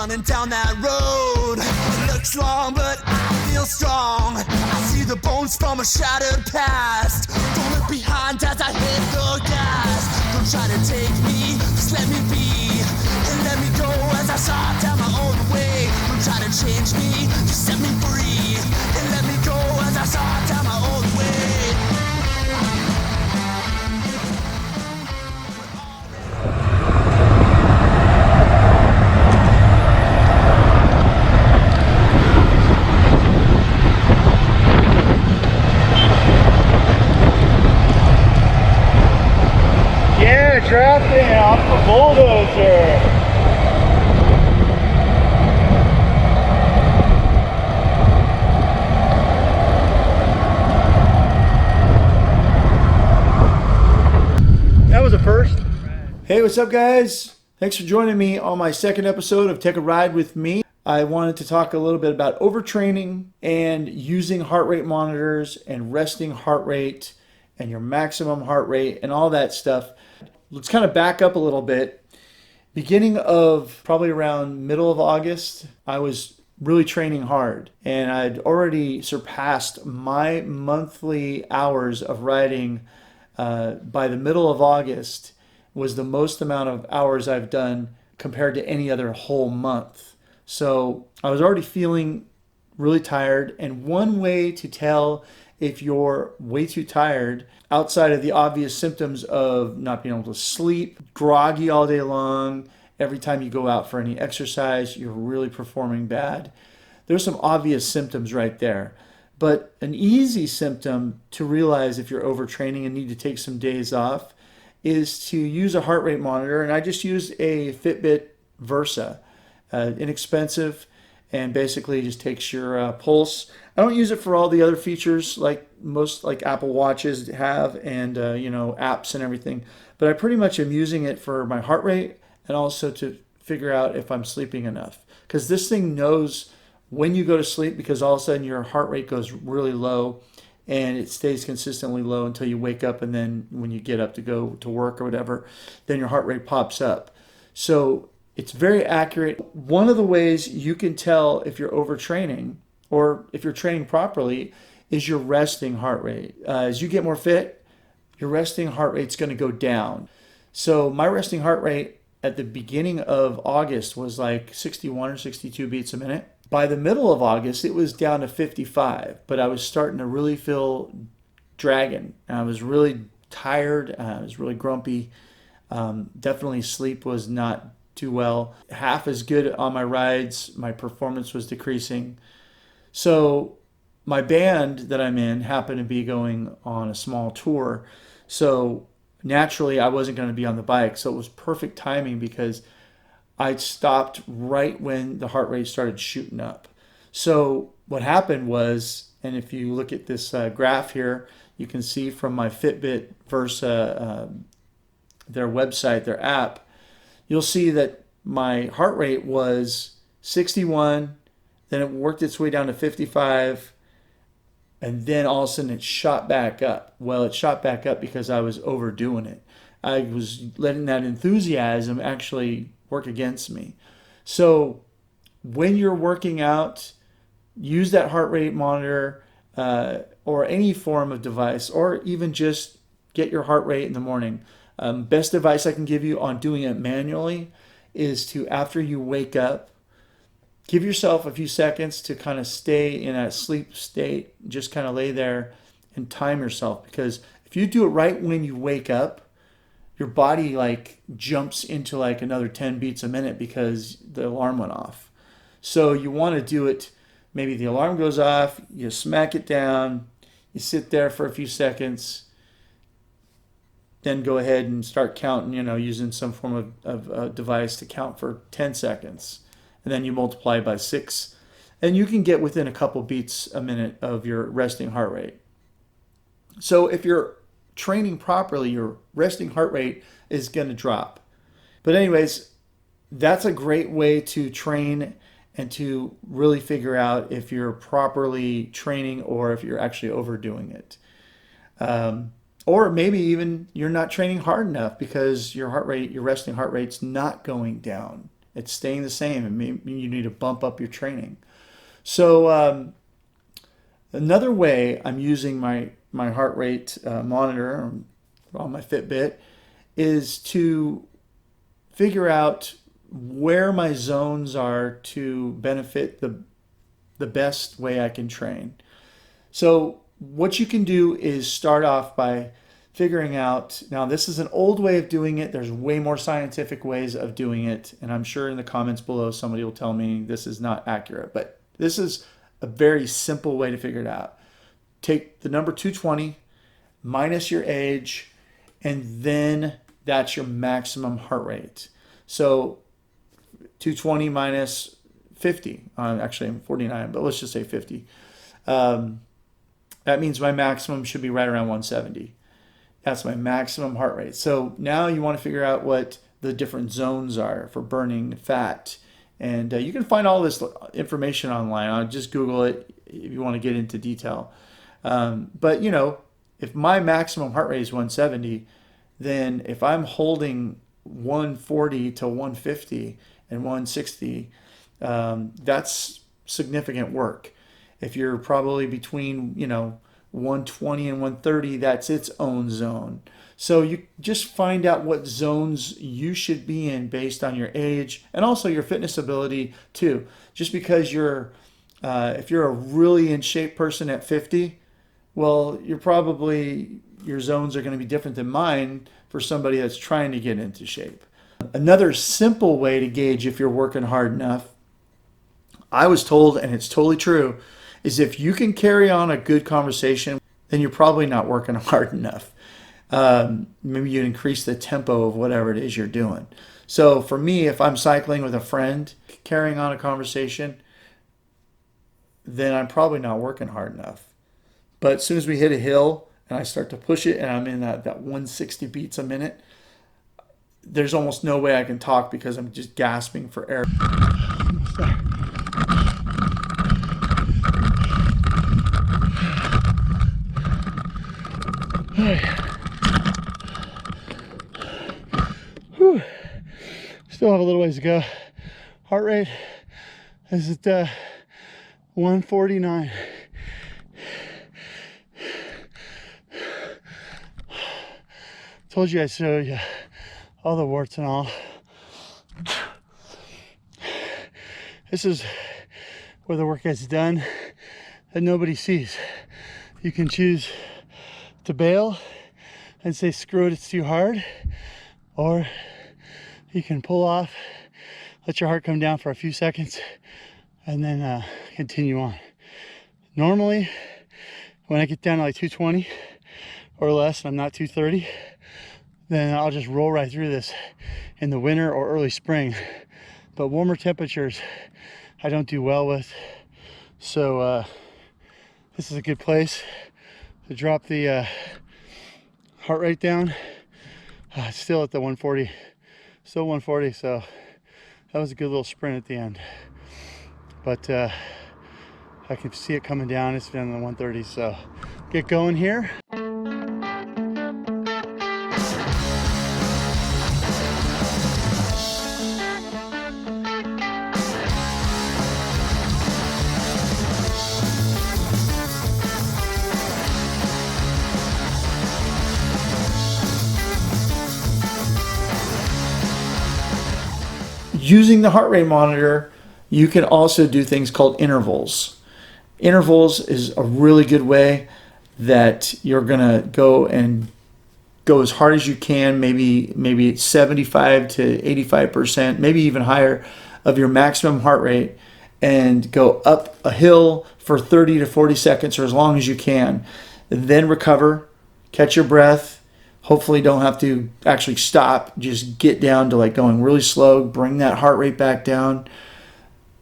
running down that road. It looks long, but I feel strong. I see the bones from a shattered past. Don't look behind as I hit the gas. Don't try to take me, just let me be. And let me go as I start down my own way. Don't try to change me, just set me free. And let me go as I start down my own way. Drafting off the bulldozer. That was a first. Hey, what's up, guys? Thanks for joining me on my second episode of Take a Ride with me. I wanted to talk a little bit about overtraining and using heart rate monitors and resting heart rate and your maximum heart rate and all that stuff. Let's kind of back up a little bit. Beginning of probably around middle of August, I was really training hard, and I'd already surpassed my monthly hours of riding. By the middle of August was the most amount of hours I've done compared to any other whole month. So I was already feeling really tired, and one way to tell if you're way too tired, outside of the obvious symptoms of not being able to sleep, groggy all day long, every time you go out for any exercise, you're really performing bad. There's some obvious symptoms right there. But an easy symptom to realize if you're overtraining and need to take some days off is to use a heart rate monitor. And I just use a Fitbit Versa, inexpensive, and basically just takes your pulse. I don't use it for all the other features like most like Apple Watches have and apps and everything, but I pretty much am using it for my heart rate and also to figure out if I'm sleeping enough, because this thing knows when you go to sleep, because all of a sudden your heart rate goes really low and it stays consistently low until you wake up, and then when you get up to go to work or whatever, then your heart rate pops up. So it's very accurate. One of the ways you can tell if you're overtraining or if you're training properly is your resting heart rate. As you get more fit, your resting heart rate's going to go down. So my resting heart rate at the beginning of August was like 61 or 62 beats a minute. By the middle of August, it was down to 55, but I was starting to really feel dragging. I was really tired. I was really grumpy. Definitely sleep was not too well. Half as good on my rides. My performance was decreasing. So my band that I'm in happened to be going on a small tour. So naturally, I wasn't going to be on the bike. So it was perfect timing because I stopped right when the heart rate started shooting up. So what happened was, and if you look at this graph here, you can see from my Fitbit Versa, their website, their app, you'll see that my heart rate was 61, then it worked its way down to 55, and then all of a sudden it shot back up. Well, it shot back up because I was overdoing it. I was letting that enthusiasm actually work against me. So when you're working out, use that heart rate monitor or any form of device, or even just get your heart rate in the morning. Best advice I can give you on doing it manually is to, after you wake up, give yourself a few seconds to kind of stay in that sleep state. Just kind of lay there and time yourself, because if you do it right when you wake up, your body like jumps into like another 10 beats a minute because the alarm went off. So you want to do it, maybe the alarm goes off, you smack it down, you sit there for a few seconds, then go ahead and start counting, using some form of a device to count for 10 seconds. And then you multiply by 6. And you can get within a couple beats a minute of your resting heart rate. So if you're training properly, your resting heart rate is going to drop. But anyways, that's a great way to train and to really figure out if you're properly training or if you're actually overdoing it. Or maybe even you're not training hard enough because your heart rate, your resting heart rate's not going down. It's staying the same, and maybe you need to bump up your training. So another way I'm using my heart rate monitor on my Fitbit is to figure out where my zones are to benefit the best way I can train. So what you can do is start off by figuring out, now this is an old way of doing it. There's way more scientific ways of doing it. And I'm sure in the comments below, somebody will tell me this is not accurate, but this is a very simple way to figure it out. Take the number 220 minus your age, and then that's your maximum heart rate. So 220 minus 50, actually I'm 49, but let's just say 50. That means my maximum should be right around 170. That's my maximum heart rate. So now you want to figure out what the different zones are for burning fat. And you can find all this information online. I'll just Google it if you want to get into detail. But, you know, if my maximum heart rate is 170, then if I'm holding 140 to 150 and 160, that's significant work. If you're probably between, 120 and 130, that's its own zone. So you just find out what zones you should be in based on your age and also your fitness ability too. Just because if you're a really in shape person at 50, well, your zones are going to be different than mine for somebody that's trying to get into shape. Another simple way to gauge if you're working hard enough, I was told, and it's totally true, is if you can carry on a good conversation, then you're probably not working hard enough. Maybe you increase the tempo of whatever it is you're doing. So for me, if I'm cycling with a friend, carrying on a conversation, then I'm probably not working hard enough. But as soon as we hit a hill and I start to push it and I'm in that 160 beats a minute, there's almost no way I can talk because I'm just gasping for air. Whew. Still have a little ways to go. Heart rate is at 149. Told you I'd show you all the warts and all. This is where the work gets done that nobody sees. You can choose to bail and say screw it, it's too hard, or you can pull off, let your heart come down for a few seconds, and then continue on. Normally when I get down to like 220 or less and I'm not 230, then I'll just roll right through this in the winter or early spring. But warmer temperatures I don't do well with, so this is a good place to drop the heart rate down. It's still at the 140, still 140, so that was a good little sprint at the end. But I can see it coming down. It's down in the 130, so get going here. Using the heart rate monitor, you can also do things called intervals. Intervals is a really good way that you're gonna go as hard as you can, maybe 75 to 85%, maybe even higher of your maximum heart rate, and go up a hill for 30 to 40 seconds or as long as you can. Then recover, catch your breath. Hopefully don't have to actually stop, just get down to like going really slow, bring that heart rate back down,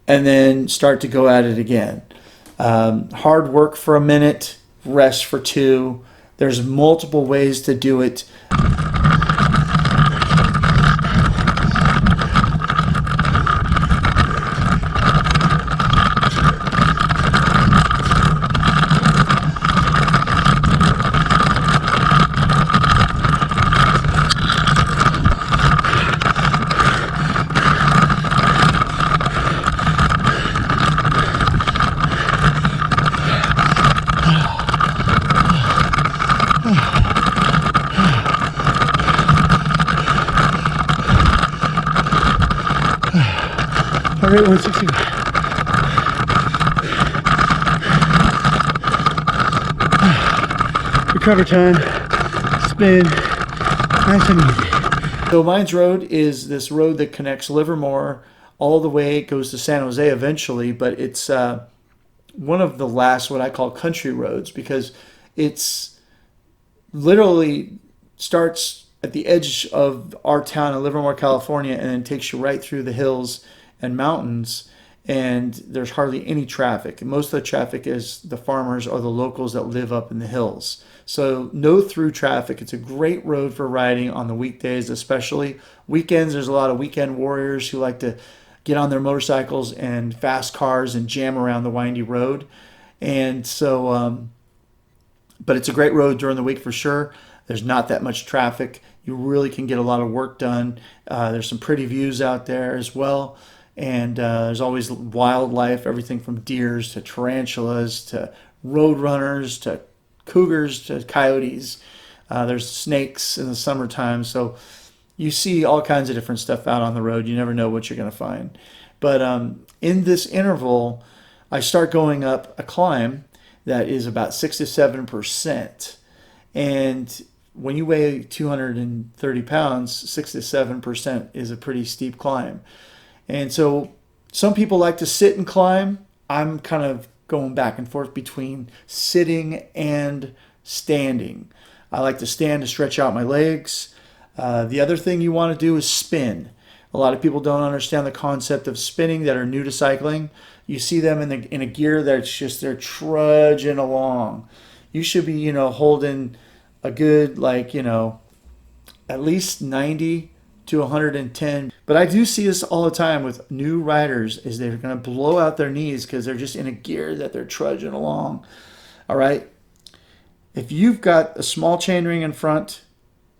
and then start to go at it again. Hard work for a minute, rest for 2. There's multiple ways to do it. Heart rate 165. Recover time, spin, nice and easy. So Mines Road is this road that connects Livermore all the way. It goes to San Jose eventually, but it's one of the last what I call country roads because it's literally starts at the edge of our town in Livermore, California, and then takes you right through the hills and mountains. And there's hardly any traffic. Most of the traffic is the farmers or the locals that live up in the hills. So no through traffic. It's a great road for riding on the weekdays, especially. Weekends, there's a lot of weekend warriors who like to get on their motorcycles and fast cars and jam around the windy road. And so, but it's a great road during the week for sure. There's not that much traffic. You really can get a lot of work done. There's some pretty views out there as well. And there's always wildlife, everything from deers to tarantulas to roadrunners to cougars to coyotes. There's snakes in the summertime. So you see all kinds of different stuff out on the road. You never know what you're going to find. But in this interval, I start going up a climb that is about 6 to 7%. And when you weigh 230 pounds, 6 to 7% is a pretty steep climb. And so some people like to sit and climb. I'm kind of going back and forth between sitting and standing. I like to stand to stretch out my legs. The other thing you want to do is spin. A lot of people don't understand the concept of spinning that are new to cycling. You see them in a gear that's just they're trudging along. You should be, holding a good at least 90 to 110. But I do see this all the time with new riders is they're going to blow out their knees because they're just in a gear that they're trudging along. All right. If you've got a small chainring in front,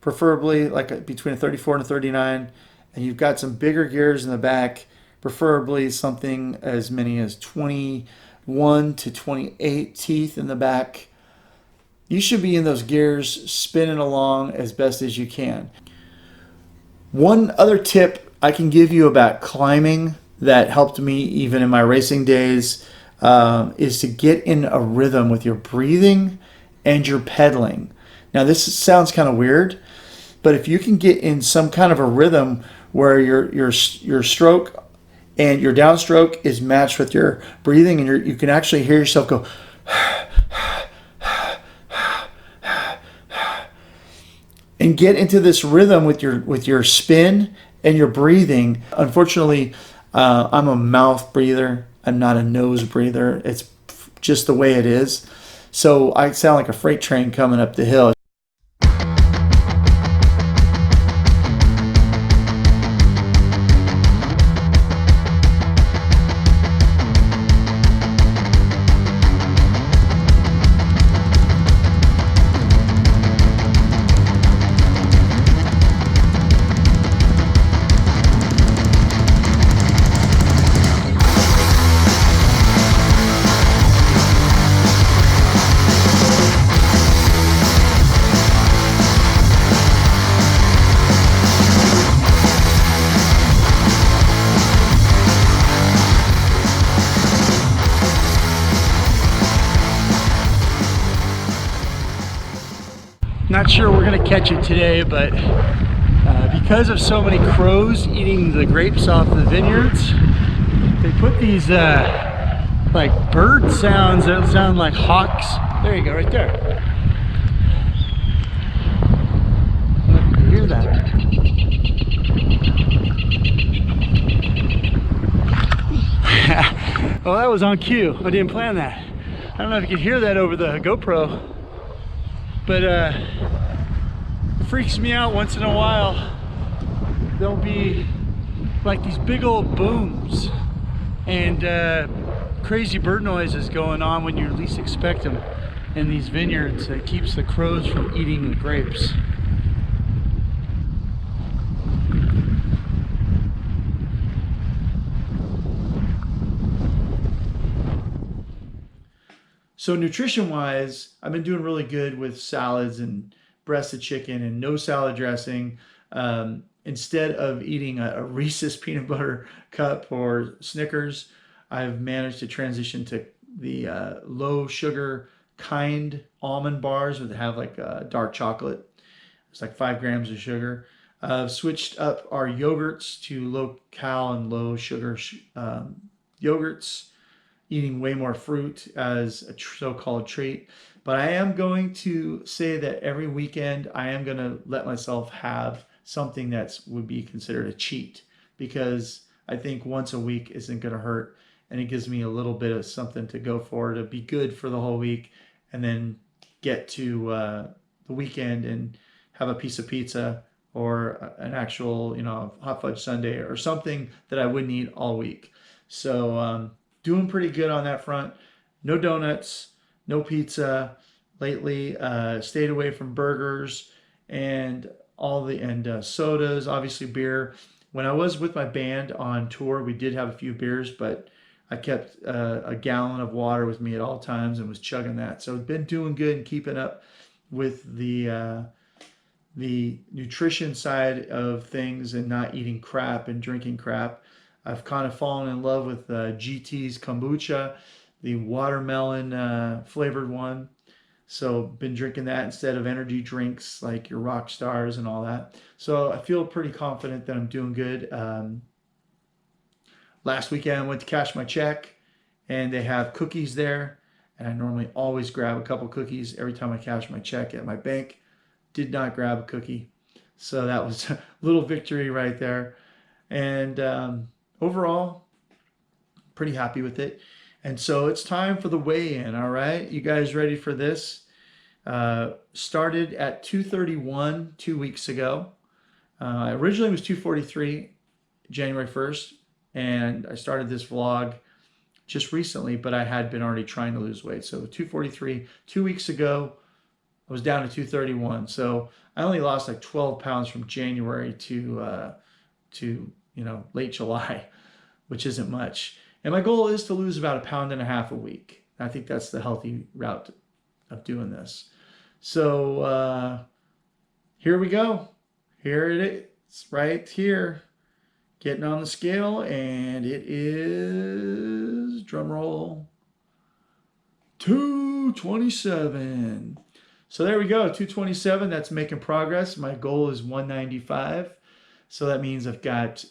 preferably between a 34 and a 39, and you've got some bigger gears in the back, preferably something as many as 21 to 28 teeth in the back, you should be in those gears spinning along as best as you can. One other tip I can give you about climbing that helped me even in my racing days is to get in a rhythm with your breathing and your pedaling. Now this sounds kind of weird, but if you can get in some kind of a rhythm where your stroke and your downstroke is matched with your breathing, and you can actually hear yourself go and get into this rhythm with your spin and your breathing. Unfortunately, I'm a mouth breather. I'm not a nose breather. It's just the way it is. So I sound like a freight train coming up the hill. Not sure we're gonna catch it today, but because of so many crows eating the grapes off the vineyards, they put these like bird sounds that sound like hawks. There you go, right there. You hear that? Well, that was on cue. I didn't plan that. I don't know if you can hear that over the GoPro. But it freaks me out once in a while. There'll be like these big old booms and crazy bird noises going on when you least expect them in these vineyards. That keeps the crows from eating the grapes. So nutrition-wise, I've been doing really good with salads and breasted chicken and no salad dressing. And instead of eating a Reese's peanut butter cup or Snickers, I've managed to transition to the low sugar kind almond bars that have like dark chocolate. It's like 5 grams of sugar. I've switched up our yogurts to low cal and low sugar yogurts, eating way more fruit as a so-called treat. But I am going to say that every weekend I am going to let myself have something that would be considered a cheat, because I think once a week isn't going to hurt, and it gives me a little bit of something to go for, to be good for the whole week, and then get to the weekend and have a piece of pizza or an actual, hot fudge sundae or something that I wouldn't eat all week. So doing pretty good on that front. No donuts, no pizza lately. Stayed away from burgers and sodas, obviously beer. When I was with my band on tour, we did have a few beers, but I kept a gallon of water with me at all times and was chugging that. So I've been doing good and keeping up with the nutrition side of things and not eating crap and drinking crap. I've kind of fallen in love with GT's kombucha, the watermelon flavored one. So been drinking that instead of energy drinks like your rock stars and all that. So I feel pretty confident that I'm doing good. Last weekend I went to cash my check, and they have cookies there. And I normally always grab a couple cookies every time I cash my check at my bank. Did not grab a cookie. So that was a little victory right there. And overall, pretty happy with it. And so it's time for the weigh-in, all right? You guys ready for this? Started at 231 2 weeks ago. Originally it was 243 January 1st. And I started this vlog just recently, but I had been already trying to lose weight. So 243 2 weeks ago, I was down to 231. So I only lost like 12 pounds from January to late July, which isn't much. And my goal is to lose about 1.5 pounds a week. I think that's the healthy route of doing this. So here we go. Here it is, right here. Getting on the scale, and it is, drum roll, 227. So there we go, 227. That's making progress. My goal is 195. So that means I've got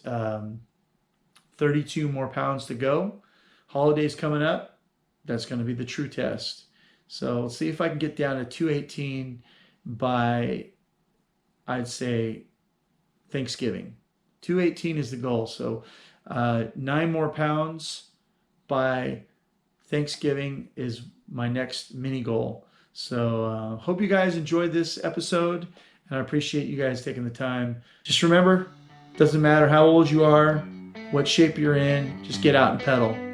32 more pounds to go. Holidays coming up. That's going to be the true test. So let's see if I can get down to 218 by, I'd say, Thanksgiving. 218 is the goal. So 9 more pounds by Thanksgiving is my next mini goal. So hope you guys enjoyed this episode, and I appreciate you guys taking the time. Just remember, it doesn't matter how old you are, what shape you're in, just get out and pedal.